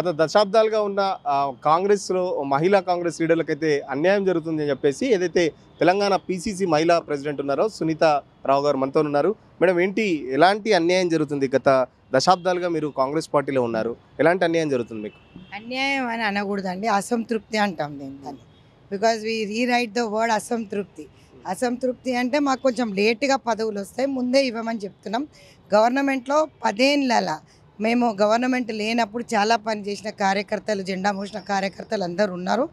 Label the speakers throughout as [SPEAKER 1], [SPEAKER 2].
[SPEAKER 1] గత దశాబ్దాలుగా ఉన్న కాంగ్రెస్లో మహిళా కాంగ్రెస్ లీడర్లకైతే అన్యాయం జరుగుతుంది అని చెప్పేసి ఏదైతే తెలంగాణ పీసీసీ మహిళా ప్రెసిడెంట్ ఉన్నారో సునీత రావు గారు మనతో ఉన్నారు. మేడం ఏంటి ఎలాంటి అన్యాయం జరుగుతుంది? గత దశాబ్దాలుగా మీరు కాంగ్రెస్ పార్టీలో ఉన్నారు, ఎలాంటి అన్యాయం జరుగుతుంది మీకు?
[SPEAKER 2] అన్యాయం అని అనకూడదండి, అసంతృప్తి అంటాం దీన్ని. Because we rewrite the word అసంతృప్తి. అసంతృప్తి అంటే మాకు కొంచెం లేటుగా పదవులు వస్తాయి, ముందే ఇవ్వమని చెప్తున్నాం. గవర్నమెంట్లో 10 ఏళ్ళ మేము గవర్నమెంట్ లేనప్పుడు చాలా పని చేసిన కార్యకర్తలు, జెండా మోసిన కార్యకర్తలు అందరూ ఉన్నారు.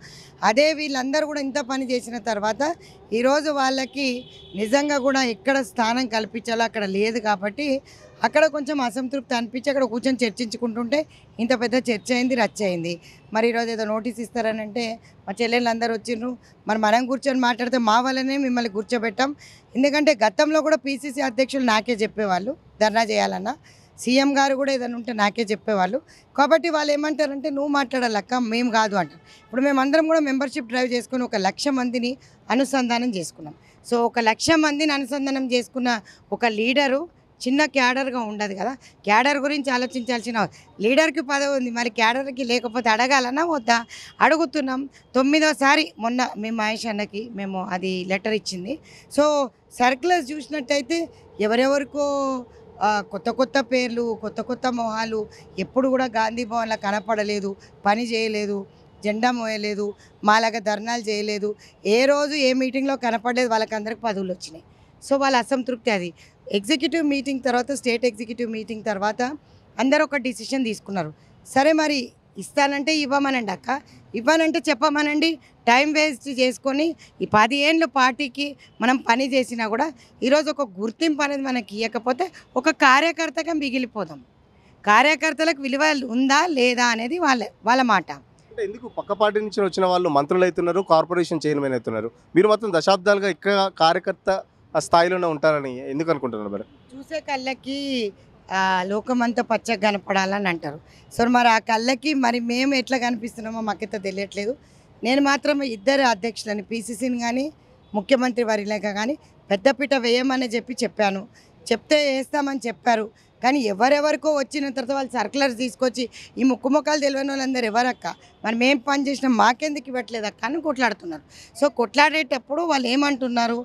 [SPEAKER 2] అదే వీళ్ళందరూ కూడా ఇంత పని చేసిన తర్వాత ఈరోజు వాళ్ళకి నిజంగా కూడా ఎక్కడ స్థానం కల్పించాలో అక్కడ లేదు. కాబట్టి అక్కడ కొంచెం అసంతృప్తి అనిపించి అక్కడ కూర్చొని చర్చించుకుంటుంటే ఇంత పెద్ద చర్చ అయింది, రచ్చ అయింది. మరి ఈరోజు ఏదో నోటీస్ ఇస్తారని అంటే మా చెల్లెళ్ళు అందరూ వచ్చిండ్రు. మరి మనం కూర్చొని మాట్లాడితే మా వల్లనే మిమ్మల్ని కూర్చోబెట్టాం. ఎందుకంటే గతంలో కూడా పీసీసీ అధ్యక్షులు నాకే చెప్పేవాళ్ళు, ధర్నా చేయాలన్నా సీఎం గారు కూడా ఏదైనా ఉంటే నాకే చెప్పేవాళ్ళు. కాబట్టి వాళ్ళు ఏమంటారంటే నువ్వు మాట్లాడాలక్క, మేము కాదు అంటారు. ఇప్పుడు మేమందరం కూడా మెంబర్షిప్ డ్రైవ్ చేసుకుని 1,00,000 మందిని అనుసంధానం చేసుకున్నాం. సో 1,00,000 మందిని అనుసంధానం చేసుకున్న ఒక లీడరు చిన్న క్యాడర్గా ఉండదు కదా. క్యాడర్ గురించి ఆలోచించాల్సిన లీడర్కి పదవి ఉంది, మరి క్యాడర్కి లేకపోతే అడగాలన్నా వద్దా? అడుగుతున్నాం. 9వ మొన్న మేము మహేష్ అన్నకి మేము అది లెటర్ ఇచ్చింది. సో సర్క్యులర్స్ చూసినట్టయితే ఎవరెవరికో కొత్త కొత్త పేర్లు, కొత్త కొత్త మొహాలు, ఎప్పుడు కూడా గాంధీ భవన్లో కనపడలేదు, పని చేయలేదు, జెండా మోయలేదు, మాలాగా ధర్నాలు చేయలేదు, ఏ రోజు ఏ మీటింగ్లో కనపడలేదు. వాళ్ళకందరికి పదవులు వచ్చినాయి. సో వాళ్ళ అసంతృప్తి అది. ఎగ్జిక్యూటివ్ మీటింగ్ తర్వాత, స్టేట్ ఎగ్జిక్యూటివ్ మీటింగ్ తర్వాత అందరూ ఒక డిసిషన్ తీసుకున్నారు. సరే మరి ఇస్తానంటే ఇవ్వమనండి అక్క, ఇవ్వనంటే చెప్పమనండి. టైం వేస్ట్ చేసుకొని ఈ 10 ఏళ్ళు పార్టీకి మనం పని చేసినా కూడా ఈరోజు ఒక గుర్తింపు అనేది మనకి ఇవ్వకపోతే ఒక కార్యకర్తగా మిగిలిపోదాం. కార్యకర్తలకు విలువ ఉందా లేదా అనేది వాళ్ళ మాట.
[SPEAKER 1] అంటే ఎందుకు పక్క పార్టీ నుంచి వచ్చిన వాళ్ళు మంత్రులు అవుతున్నారు, కార్పొరేషన్ చైర్మన్ అవుతున్నారు, మీరు మాత్రం దశాబ్దాలుగా ఇక్కడ కార్యకర్త ఆ స్థాయిలోనే ఉంటారని ఎందుకు అనుకుంటున్నారు? మరి
[SPEAKER 2] చూసే కళ్ళకి లోకమంతా పచ్చగా కనపడాలని అంటారు. సో మరి ఆ కళ్ళకి మరి మేము ఎట్లా కనిపిస్తున్నామో మాకైతే తెలియట్లేదు. నేను మాత్రం 2 అధ్యక్షులని, పీసీసీని కానీ ముఖ్యమంత్రి వారిలాగా కానీ పెద్దపీట వేయమని చెప్పాను. చెప్తే వేస్తామని చెప్పారు. కానీ ఎవరెవరికో వచ్చిన తర్వాత వాళ్ళు సర్కులర్స్ తీసుకొచ్చి ఈ ముక్కుముఖాలు తెలియని వాళ్ళందరూ ఎవరక్క, మరి మేము పని చేసినా మాకెందుకు ఇవ్వట్లేదు అక్క అని కొట్లాడుతున్నారు. సో కొట్లాడేటప్పుడు వాళ్ళు ఏమంటున్నారు,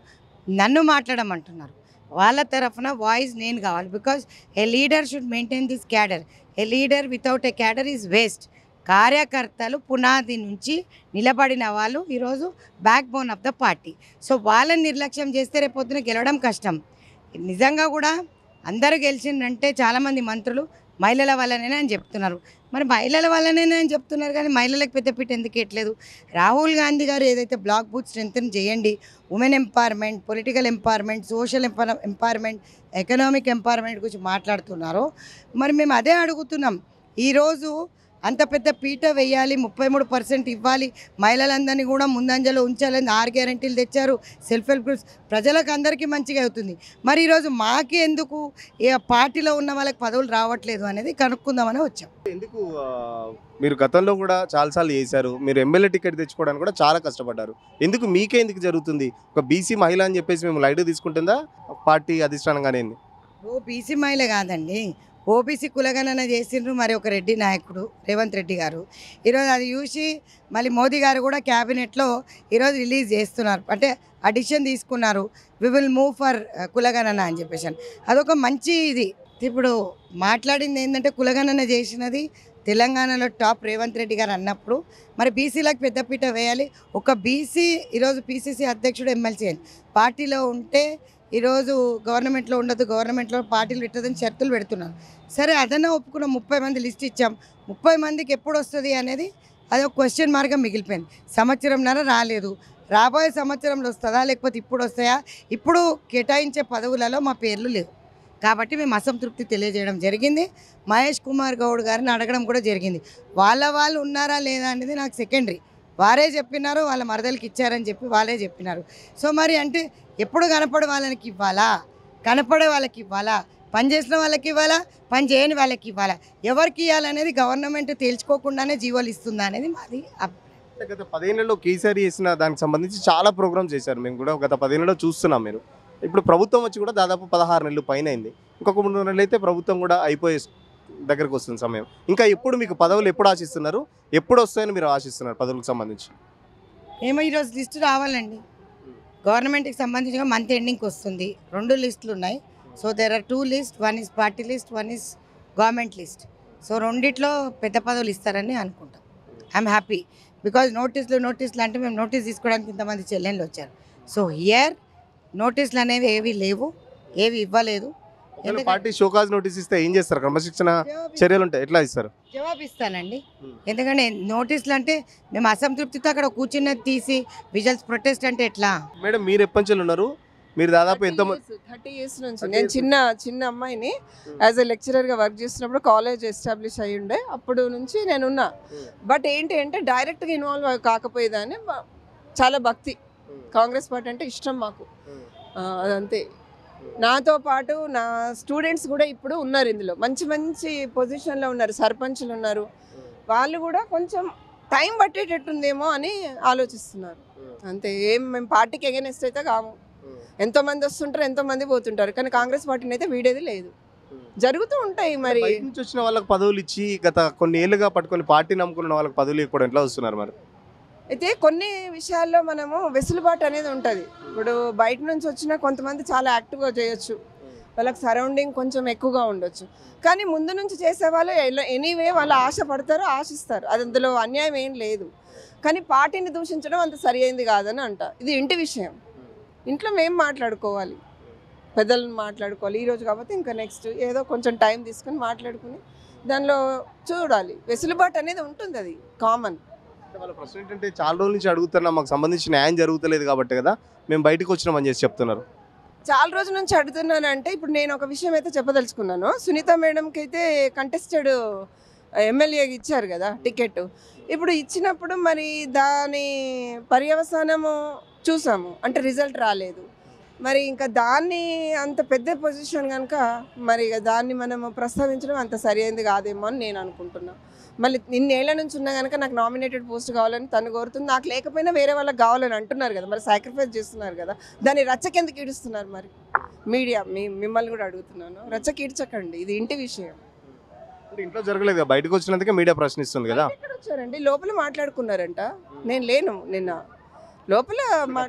[SPEAKER 2] నన్ను మాట్లాడమంటున్నారు. వాళ్ళ తరఫున వాయిస్ నేను కావాలి. Because A leader should maintain this cadre. A leader without a cadre is waste. కార్యకర్తలు పునాది నుంచి నిలబడిన వాళ్ళు ఈరోజు back bone of the party. So వాళ్ళని నిర్లక్ష్యం చేస్తే రేపొద్దున గెలవడం కష్టం. నిజంగా కూడా అందరూ గెలిచిందంటే చాలామంది మంత్రులు మహిళల వల్లనే అని చెప్తున్నారు. మరి మహిళల వల్లనే అని చెప్తున్నారు కానీ మహిళలకు పెద్దపీట ఎందుకు ఇట్లేదు? రాహుల్ గాంధీ గారు ఏదైతే బ్లాక్ బూత్ స్ట్రెంగ్తన్ చేయండి, women empowerment, political empowerment, social empowerment, economic empowerment గురించి మాట్లాడుతున్నారో మరి మేము అదే అడుగుతున్నాం. ఈరోజు అంత పెద్ద పీట వేయాలి, 33% ఇవ్వాలి, మహిళలందరినీ కూడా ముందంజలో ఉంచాలని 6 గ్యారెంటీలు తెచ్చారు, సెల్ఫ్ హెల్ప్ గ్రూప్స్, ప్రజలకు అందరికీ మంచిగా అవుతుంది. మరి ఈరోజు మాకే ఎందుకు పార్టీలో ఉన్న వాళ్ళకి పదవులు రావట్లేదు అనేది కనుక్కుందామని వచ్చాం.
[SPEAKER 1] ఎందుకు మీరు గతంలో కూడా చాలాసార్లు చేశారు, మీరు ఎమ్మెల్యే టికెట్ తెచ్చుకోవడానికి కూడా చాలా కష్టపడ్డారు, ఎందుకు మీకే ఎందుకు జరుగుతుంది? ఒక బీసీ మహిళ అని చెప్పేసి మేము లైట్ తీసుకుంటుందా పార్టీ అధిష్టానంగానే?
[SPEAKER 2] బీసీ మహిళ కాదండి, ఓబీసీ కులగణన చేసిండ్రు. మరి ఒక రెడ్డి నాయకుడు రేవంత్ రెడ్డి గారు ఈరోజు అది చూసి మళ్ళీ మోదీ గారు కూడా క్యాబినెట్లో ఈరోజు రిలీజ్ చేస్తున్నారు, అంటే అడిషన్ తీసుకున్నారు. వి విల్ మూవ్ ఫర్ కులగణన అని చెప్పేసి. అదొక మంచి ఇది. ఇప్పుడు మాట్లాడింది ఏంటంటే కులగణన చేసినది తెలంగాణలో టాప్ రేవంత్ రెడ్డి గారు అన్నప్పుడు మరి బీసీలకు పెద్దపీట వేయాలి. ఒక బీసీ ఈరోజు పీసీసీ అధ్యక్షుడు, ఎమ్మెల్సీ పార్టీలో ఉంటే ఈరోజు గవర్నమెంట్లో ఉండదు, గవర్నమెంట్లో పార్టీలు పెట్టదని షరతులు పెడుతున్నారు. సరే అదన్నా ఒప్పుకున్న 30 మంది లిస్ట్ ఇచ్చాం. 30 మందికి ఎప్పుడు వస్తుంది అనేది అది ఒక క్వశ్చన్ మార్క్గా మిగిలిపోయింది. సంవత్సరంన్నర రాలేదు. రాబోయే సంవత్సరంలో వస్తుందా లేకపోతే ఇప్పుడు వస్తాయా? ఇప్పుడు కేటాయించే పదవులలో మా పేర్లు లేవు కాబట్టి మేము అసంతృప్తి తెలియజేయడం జరిగింది. మహేష్ కుమార్ గౌడ్ గారిని అడగడం కూడా జరిగింది. వాళ్ళు ఉన్నారా లేదా అనేది నాకు సెకండరీ. వారే చెప్పినారు, వాళ్ళ మరదలకి ఇచ్చారని చెప్పి వాళ్ళే చెప్పినారు. సో మరి అంటే ఎప్పుడు కనపడే వాళ్ళకి ఇవ్వాలా, కనపడే వాళ్ళకి ఇవ్వాలా, పని చేసిన వాళ్ళకి ఇవ్వాలా, పని చేయని వాళ్ళకి ఇవ్వాలా, ఎవరికి ఇవ్వాలనేది గవర్నమెంట్ తేల్చుకోకుండానే జీవోలు ఇస్తుందా అనేది మాది.
[SPEAKER 1] గత 10 ఏళ్లలో కేసీఆర్ చేసిన దానికి సంబంధించి చాలా ప్రోగ్రామ్స్ చేశారు, మేము కూడా గత 10 ఏళ్లలో చూస్తున్నాం. మీరు ఇప్పుడు ప్రభుత్వం వచ్చి కూడా దాదాపు 16 నెలలు పైన అయింది, ఇంకొక 3 నెలలు అయితే ప్రభుత్వం కూడా అయిపోయే దగ్గరకు వస్తుంది సమయం. ఇంకా ఎప్పుడు మీకు పదవులు ఎప్పుడు ఆశిస్తున్నారు? ఎప్పుడు వస్తాయని మీరు ఆశిస్తున్నారు పదవులకు సంబంధించి?
[SPEAKER 2] ఏమో ఈరోజు లిస్టు రావాలండి. గవర్నమెంట్కి సంబంధించిన మంత్ ఎండింగ్కి వస్తుంది. 2 లిస్టులు ఉన్నాయి. So there are 2 list, 1 is party list, 1 is government list. So రెండిట్లో పెద్ద పదవులు ఇస్తారని అనుకుంటాం. ఐఎమ్ హ్యాపీ బికాజ్ నోటీసులు అంటే మేము నోటీస్ తీసుకోవడానికి ఇంతమంది చెల్లెళ్ళు వచ్చారు. సో హియర్ నోటీసులు అనేవి ఏవి లేవు, ఏవి ఇవ్వలేదు.
[SPEAKER 1] పార్టీ షోకాజ్ నోటీస్ ఇస్తే ఏం చేస్తారు? క్రమశిక్షణ చర్యలు ఉంటాయి, ఎట్లా ఇస్తారు?
[SPEAKER 2] జవాబు ఇస్తానండి. ఎందుకంటే నోటీసులు అంటే మేము అసంతృప్తితో అక్కడ కూర్చున్నది తీసి విజువల్స్ ప్రొటెస్ట్ అంటే ఎట్లా?
[SPEAKER 1] మేడం మీరు ఎప్పటి నుంచి ఉన్నారు? మీరు దాదాపు ఎంత
[SPEAKER 3] 30 years నుంచి. నేను చిన్న అమ్మాయిని యాజ్ ఎ లెక్చరర్గా వర్క్ చేస్తున్నప్పుడు కాలేజ్ ఎస్టాబ్లిష్ అయ్యి ఉండే అప్పుడు నుంచి నేనున్నా. బట్ ఏంటి అంటే డైరెక్ట్గా ఇన్వాల్వ్ కాకపోయేదాన్ని. చాలా భక్తి, కాంగ్రెస్ పార్టీ అంటే ఇష్టం మాకు, అదంతే. నాతో పాటు నా స్టూడెంట్స్ కూడా ఇప్పుడు ఉన్నారు ఇందులో, మంచి మంచి పొజిషన్లో ఉన్నారు, సర్పంచ్లు ఉన్నారు. వాళ్ళు కూడా కొంచెం టైం పట్టేటట్టుందేమో అని ఆలోచిస్తున్నారు, అంతే. మేము పార్టీకి ఎగెనెస్ట్ అయితే కాము. ఎంతోమంది వస్తుంటారు, ఎంతోమంది పోతుంటారు, కానీ కాంగ్రెస్ పార్టీని అయితే వీడేది లేదు. జరుగుతూ ఉంటాయి. మరి
[SPEAKER 1] బయట నుంచి వచ్చిన వాళ్ళకి పదవులు ఇచ్చి గత కొన్ని ఏళ్ళుగా పట్టుకొని పార్టీ నమ్ముకున్న వాళ్ళకి పదవులు ఇవ్వడం ఎట్లా వస్తున్నారు మరి?
[SPEAKER 3] అయితే కొన్ని విషయాల్లో మనము వెసులుబాటు అనేది ఉంటుంది. ఇప్పుడు బయట నుంచి వచ్చిన కొంతమంది చాలా యాక్టివ్గా చేయొచ్చు, వాళ్ళకి సరౌండింగ్ కొంచెం ఎక్కువగా ఉండొచ్చు. కానీ ముందు నుంచి చేసేవాళ్ళు ఎనీవే వాళ్ళు ఆశపడతారు, ఆశిస్తారు, అది అందులో అన్యాయం ఏం లేదు. కానీ పార్టీని దూషించడం అంత సరి అయింది కాదని అంట. ఇది ఇంటి విషయం, ఇంట్లో మేము మాట్లాడుకోవాలి, పెద్దలను మాట్లాడుకోవాలి. ఈరోజు కాకపోతే ఇంకా నెక్స్ట్ ఏదో కొంచెం టైం తీసుకొని మాట్లాడుకుని దానిలో చూడాలి. వెసులుబాటు అనేది ఉంటుంది, అది కామన్.
[SPEAKER 1] వాళ్ళ ప్రశ్న ఏంటంటే చాలా రోజుల నుంచి అడుగుతున్నా, మాకు సంబంధించిన న్యాయం జరుగుతలేదు కాబట్టి కదా మేము బయటకు వచ్చినామని చేసి చెప్తున్నారు.
[SPEAKER 3] చాలా రోజుల నుంచి అడుగుతున్నానంటే ఇప్పుడు నేను ఒక విషయం అయితే చెప్పదలుచుకున్నాను. సునీత మేడంకి అయితే కంటెస్టెడ్ ఎమ్మెల్యేకి ఇచ్చారు కదా టికెట్. ఇప్పుడు ఇచ్చినప్పుడు మరి దాని పర్యవసానము చూసాము, అంటే రిజల్ట్ రాలేదు. మరి ఇంకా దాన్ని అంత పెద్ద పొజిషన్ కనుక మరి దాన్ని మనము ప్రస్తావించడం అంత సరైనది కాదేమో అని నేను అనుకుంటున్నాను. మళ్ళీ ఇన్నేళ్ల నుంచి ఉన్నా కనుక నాకు నామినేటెడ్ పోస్ట్ కావాలని తను కోరుతుంది, నాకు లేకపోయినా వేరే వాళ్ళకి కావాలని అంటున్నారు కదా, మరి సాక్రిఫైస్ చేస్తున్నారు కదా, దాన్ని రచ్చకెందుకు ఈడుస్తున్నారు? మరి మీడియా మిమ్మల్ని కూడా అడుగుతున్నాను, రచ్చకి ఈడ్చకండి, ఇది ఇంటి విషయం.
[SPEAKER 1] ఇంట్లో జరగలేదు కదా, బయటకు వచ్చినందుకే మీడియా ప్రశ్నిస్తుంది కదా.
[SPEAKER 3] ఎక్కడ వచ్చారండి? లోపల మాట్లాడుకున్నారంట, నేను లేను నిన్న. లోపల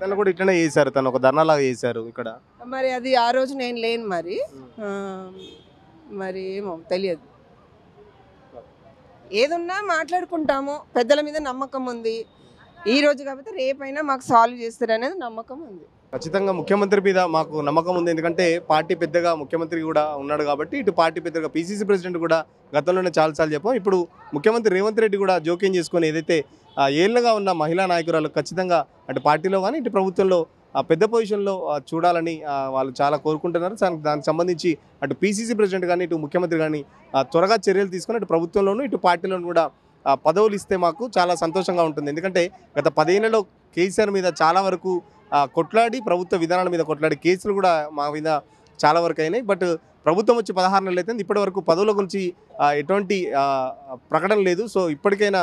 [SPEAKER 1] తను కూడా ఇట్లనే చేశారు, తను ఒక ధర్నాలాగా చేశారు ఇక్కడ.
[SPEAKER 3] మరి అది ఆ రోజు నేను లేను, మరి ఏమో తెలియదు. ఏదున్నా మాట్లాడుకుంటాము, పెద్దల మీద నమ్మకం ఉంది. ఈ రోజు కాకపోతే రేపైనా మాకు సాల్వ్ చేస్తారనేది నమ్మకం ఉంది.
[SPEAKER 1] ఖచ్చితంగా ముఖ్యమంత్రి మీద మాకు నమ్మకం ఉంది, ఎందుకంటే పార్టీ పెద్దగా ముఖ్యమంత్రి కూడా ఉన్నాడు కాబట్టి. ఇటు పార్టీ పెద్దగా పీసీసీ ప్రెసిడెంట్ కూడా గతంలోనే చాలాసార్లు చెప్పాం. ఇప్పుడు ముఖ్యమంత్రి రేవంత్ రెడ్డి కూడా జోక్యం చేసుకొని ఏదైతే ఏళ్ళగా ఉన్న మహిళా నాయకురాలు ఖచ్చితంగా అటు పార్టీలో కానీ ఇటు ప్రభుత్వంలో పెద్ద పొజిషన్లో చూడాలని వాళ్ళు చాలా కోరుకుంటున్నారు. దానికి సంబంధించి అటు పీసీసీ ప్రెసిడెంట్ కానీ ఇటు ముఖ్యమంత్రి కానీ త్వరగా చర్యలు తీసుకొని అటు ప్రభుత్వంలోనూ ఇటు పార్టీలోనూ కూడా పదవులు ఇస్తే మాకు చాలా సంతోషంగా ఉంటుంది. ఎందుకంటే గత 10 ఏళ్లలో కేసీఆర్ మీద చాలా వరకు కొట్లాడి, ప్రభుత్వ విధానాల మీద కొట్లాడి కేసులు కూడా మా మీద చాలా వరకు అయినాయి. బట్ ప్రభుత్వం వచ్చి 16 నెలలు అయితే ఇప్పటి వరకు పదవుల గురించి ఎటువంటి ప్రకటన లేదు. సో ఇప్పటికైనా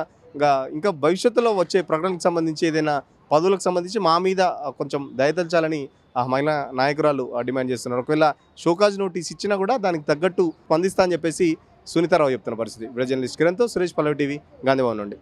[SPEAKER 1] ఇంకా భవిష్యత్తులో వచ్చే ప్రకటనకు సంబంధించి ఏదైనా పదవులకు సంబంధించి మా మీద కొంచెం దయతల్చాలని మహిళా నాయకురాలు డిమాండ్ చేస్తున్నారు. ఒకవేళ షోకాజ్ నోటీస్ ఇచ్చినా కూడా దానికి తగ్గట్టు స్పందిస్తా అని చెప్పేసి సునీతారావు చెప్తున్న పరిస్థితి. జర్నలిస్ట్ కిరణ్తో సురేష్, పల్లవి టీవీ, గాంధీభవన్ నుండి.